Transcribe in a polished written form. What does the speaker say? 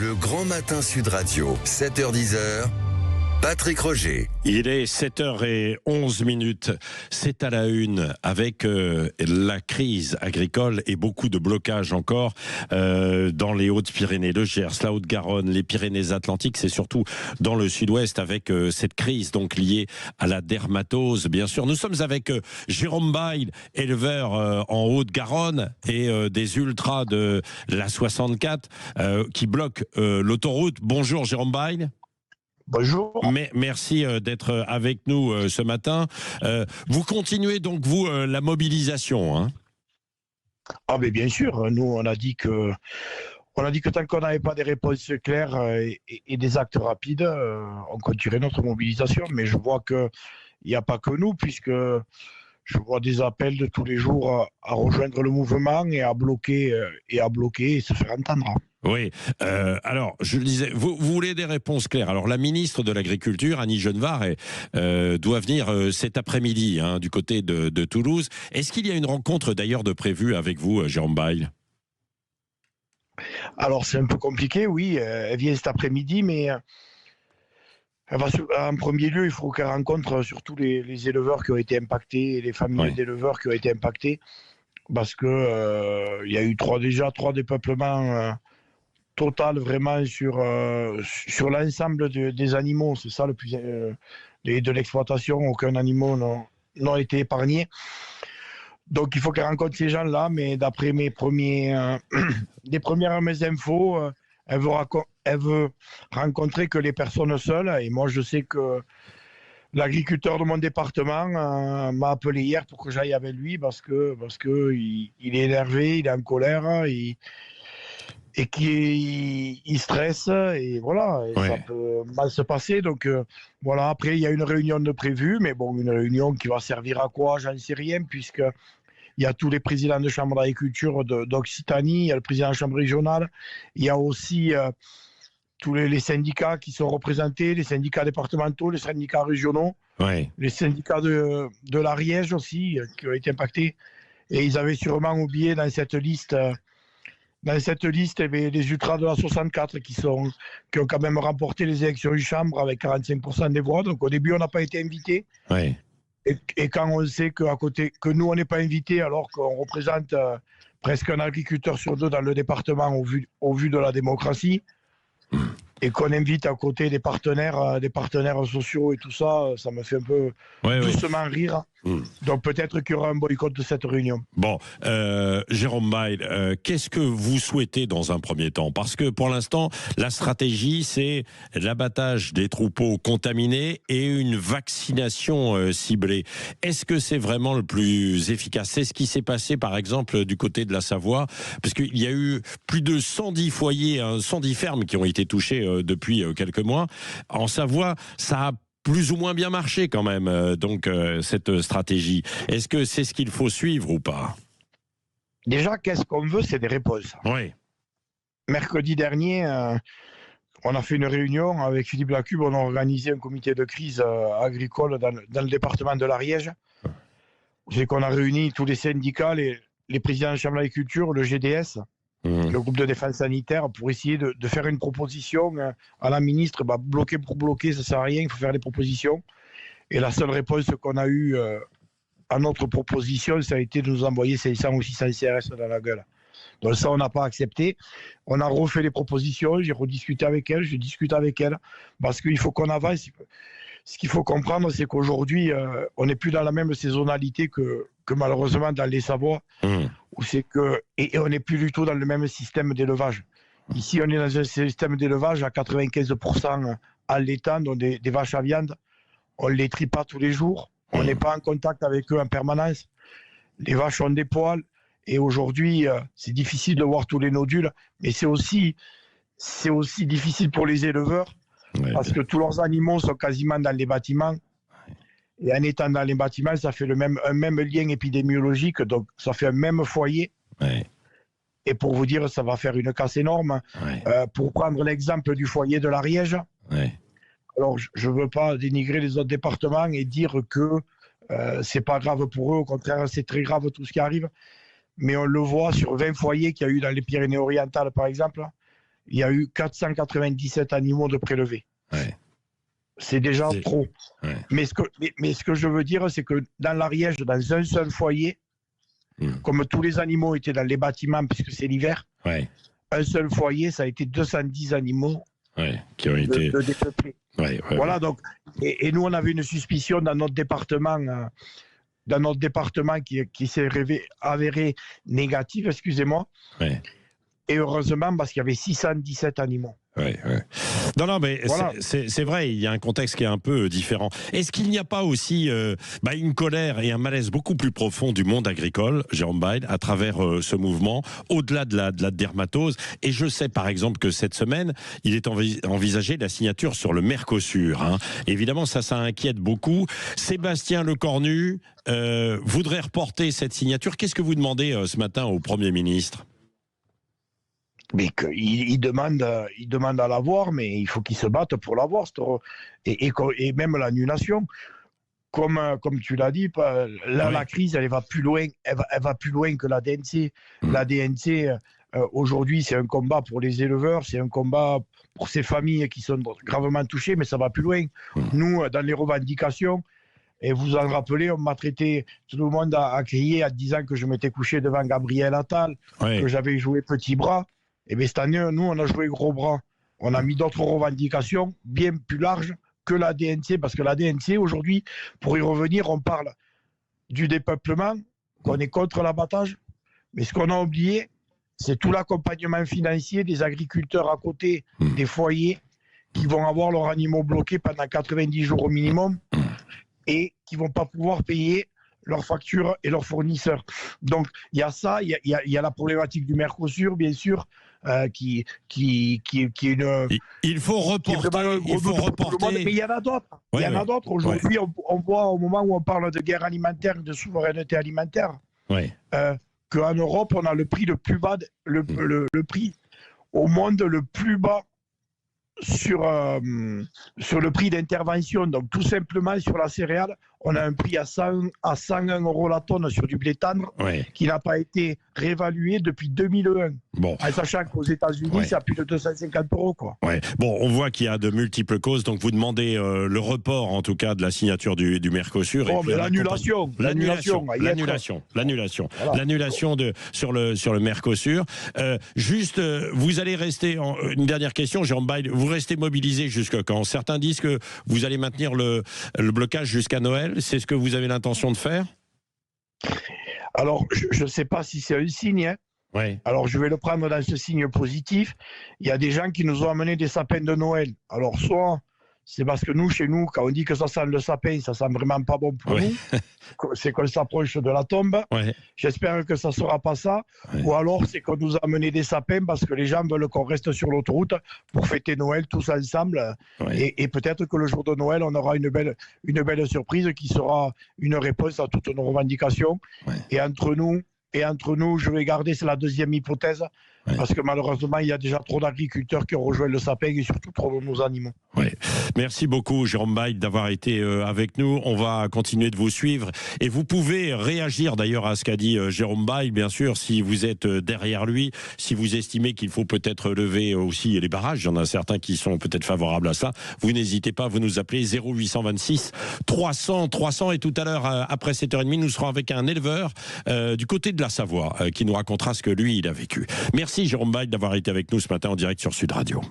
Le Grand Matin Sud Radio, 7h-10h, Patrick Roger. Il est 7h11. C'est à la une avec la crise agricole et beaucoup de blocages encore dans les Hautes-Pyrénées, le Gers, la Haute-Garonne, les Pyrénées-Atlantiques. C'est surtout dans le sud-ouest avec cette crise donc liée à la dermatose, bien sûr. Nous sommes avec Jérôme Bail, éleveur en Haute-Garonne et des ultras de la 64 qui bloquent l'autoroute. Bonjour Jérôme Bail. Bonjour. Merci d'être avec nous ce matin. Vous continuez donc, vous, la mobilisation, hein ? Ah mais bien sûr, nous on a dit que tant qu'on n'avait pas des réponses claires et des actes rapides, on continuerait notre mobilisation. Mais je vois qu'il n'y a pas que nous, puisque je vois des appels de tous les jours à rejoindre le mouvement et à bloquer et se faire entendre. Oui, alors je le disais, vous voulez des réponses claires. Alors la ministre de l'Agriculture, Annie Genevard, doit venir cet après-midi du côté de Toulouse. Est-ce qu'il y a une rencontre d'ailleurs de prévue avec vous, Jérôme Bail ? Alors c'est un peu compliqué, oui, elle vient cet après-midi, mais en premier lieu, il faut qu'elle rencontre surtout les éleveurs qui ont été impactés, et les familles d'éleveurs qui ont été impactés, parce que il y a eu trois dépeuplements total vraiment sur l'ensemble des animaux. C'est ça le plus de l'exploitation. Aucun animal n'a été épargné. Donc il faut qu'elle rencontre ces gens-là, mais d'après des premières infos, elle veut rencontrer que les personnes seules. Et moi je sais que l'agriculteur de mon département m'a appelé hier pour que j'aille avec lui parce que il est énervé, il est en colère, et qui stresse, et voilà, ça peut mal se passer. Donc voilà, après il y a une réunion de prévue, mais bon, une réunion qui va servir à quoi, j'en sais rien, puisque il y a tous les présidents de chambre d'agriculture d'Occitanie, il y a le président de la chambre régionale, il y a aussi tous les syndicats qui sont représentés, les syndicats départementaux, les syndicats régionaux, les syndicats de l'Ariège aussi, qui ont été impactés, et ils avaient sûrement oublié dans cette liste, il y avait les ultras de la 64 qui ont quand même remporté les élections du chambre avec 45% des voix. Donc au début, on n'a pas été invités. Et quand on sait que nous, on n'est pas invités, alors qu'on représente presque un agriculteur sur deux dans le département au vu de la démocratie, et qu'on invite à côté des partenaires sociaux et tout ça, ça me fait un peu doucement rire. Donc peut-être qu'il y aura un boycott de cette réunion. Bon, Jérôme Bail, qu'est-ce que vous souhaitez dans un premier temps ? Parce que pour l'instant, la stratégie, c'est l'abattage des troupeaux contaminés et une vaccination ciblée. Est-ce que c'est vraiment le plus efficace ? C'est ce qui s'est passé, par exemple, du côté de la Savoie, parce qu'il y a eu plus de 110 foyers, 110 fermes qui ont été touchées depuis quelques mois. En Savoie, ça a plus ou moins bien marché quand même, cette stratégie. Est-ce que c'est ce qu'il faut suivre ou pas ? Déjà, qu'est-ce qu'on veut ? C'est des réponses. Oui. Mercredi dernier, on a fait une réunion avec Philippe Lacube, on a organisé un comité de crise agricole dans le département de l'Ariège. C'est qu'on a réuni tous les syndicats, les présidents de la Chambre d'agriculture, le GDS, le groupe de défense sanitaire, pour essayer de faire une proposition à la ministre. Bloquer pour bloquer, ça ne sert à rien, il faut faire des propositions. Et la seule réponse qu'on a eue à notre proposition, ça a été de nous envoyer 500 ou 600 CRS dans la gueule. Donc ça, on n'a pas accepté. On a refait les propositions, j'ai rediscuté avec elle, je discute avec elle, parce qu'il faut qu'on avance. Ce qu'il faut comprendre, c'est qu'aujourd'hui, on n'est plus dans la même saisonnalité que malheureusement dans les Savoies, où c'est que, et on n'est plus du tout dans le même système d'élevage. Ici, on est dans un système d'élevage à 95% en laitant, donc des vaches à viande. On ne les trie pas tous les jours, on n'est pas en contact avec eux en permanence. Les vaches ont des poils, et aujourd'hui, c'est difficile de voir tous les nodules, mais c'est aussi difficile pour les éleveurs, parce que tous leurs animaux sont quasiment dans les bâtiments. Et en étant dans les bâtiments, ça fait un même lien épidémiologique, donc ça fait un même foyer. Et pour vous dire, ça va faire une casse énorme. Pour prendre l'exemple du foyer de l'Ariège, alors je ne veux pas dénigrer les autres départements et dire que c'est pas grave pour eux, au contraire, c'est très grave tout ce qui arrive. Mais on le voit sur 20 foyers qu'il y a eu dans les Pyrénées-Orientales, par exemple. il y a eu 497 animaux de prélevés. Ouais. C'est déjà trop. Ouais. Mais ce que je veux dire, c'est que dans l'Ariège, dans un seul foyer, comme tous les animaux étaient dans les bâtiments, puisque c'est l'hiver, un seul foyer, ça a été 210 animaux qui ont été dépeuplés. Voilà, donc, et nous, on avait une suspicion dans notre département, qui s'est avérée négative, excusez-moi. Et heureusement, parce qu'il y avait 617 animaux. Non, mais voilà. c'est vrai, il y a un contexte qui est un peu différent. Est-ce qu'il n'y a pas aussi une colère et un malaise beaucoup plus profond du monde agricole, Jérôme Bail, à travers ce mouvement, au-delà de la dermatose? Et je sais par exemple que cette semaine, il est envisagé la signature sur le Mercosur. Hein. Évidemment, ça inquiète beaucoup. Sébastien Lecornu voudrait reporter cette signature. Qu'est-ce que vous demandez ce matin au Premier ministre? Mais il demande à l'avoir, mais il faut qu'il se batte pour l'avoir. Et même l'annulation. Comme tu l'as dit, la crise, elle va plus loin. Elle va plus loin que la DNC. La DNC, aujourd'hui, c'est un combat pour les éleveurs, c'est un combat pour ces familles qui sont gravement touchées, mais ça va plus loin. Nous, dans les revendications, et vous en rappelez, on m'a traité, tout le monde a crié en disant que je m'étais couché devant Gabriel Attal, que j'avais joué petit bras. Et bien cette année, nous, on a joué gros bras. On a mis d'autres revendications bien plus larges que la DNC, parce que la DNC, aujourd'hui, pour y revenir, on parle du dépeuplement, qu'on est contre l'abattage, mais ce qu'on a oublié, c'est tout l'accompagnement financier des agriculteurs à côté des foyers qui vont avoir leurs animaux bloqués pendant 90 jours au minimum et qui ne vont pas pouvoir payer leurs factures et leurs fournisseurs. Donc, il y a ça, il y a la problématique du Mercosur, bien sûr, qui est une... Il faut reporter. Mais il y en a d'autres. Il y en a d'autres. Aujourd'hui, on voit au moment où on parle de guerre alimentaire, de souveraineté alimentaire, qu'en Europe, on a le prix le plus bas, le prix au monde le plus bas sur le prix d'intervention. Donc, tout simplement, sur la céréale, on a un prix à 101 € la tonne sur du blé tendre qui n'a pas été réévalué depuis 2001. En sachant qu'aux États-Unis, c'est à plus de 250 €. Quoi. Bon, on voit qu'il y a de multiples causes. Donc, vous demandez le report, en tout cas, de la signature du Mercosur. Mais l'annulation. L'annulation sur le Mercosur. Juste, vous allez rester... une dernière question, Jérôme Bail. Vous restez mobilisé jusqu'à quand? Certains disent que vous allez maintenir le blocage jusqu'à Noël. C'est ce que vous avez l'intention de faire? Alors, je ne sais pas si c'est un signe. Alors, je vais le prendre dans ce signe positif. Il y a des gens qui nous ont amené des sapins de Noël. Alors, soit c'est parce que nous, chez nous, quand on dit que ça sent le sapin, ça sent vraiment pas bon pour nous. C'est qu'on s'approche de la tombe. J'espère que ça ne sera pas ça. Ou alors, c'est qu'on nous a amené des sapins parce que les gens veulent qu'on reste sur l'autoroute pour fêter Noël tous ensemble. Et peut-être que le jour de Noël, on aura une belle surprise qui sera une réponse à toutes nos revendications. Et entre nous, je vais garder, c'est la deuxième hypothèse, parce que malheureusement, il y a déjà trop d'agriculteurs qui ont rejoint le sapin et surtout trop de nos animaux. Merci beaucoup, Jérôme Bail, d'avoir été avec nous. On va continuer de vous suivre. Et vous pouvez réagir d'ailleurs à ce qu'a dit Jérôme Bail, bien sûr, si vous êtes derrière lui, si vous estimez qu'il faut peut-être lever aussi les barrages. Il y en a certains qui sont peut-être favorables à ça. Vous n'hésitez pas, vous nous appelez 0826 300 300. Et tout à l'heure, après 7h30, nous serons avec un éleveur du côté de la Savoie qui nous racontera ce que lui, il a vécu. Merci Jérôme Bail d'avoir été avec nous ce matin en direct sur Sud Radio.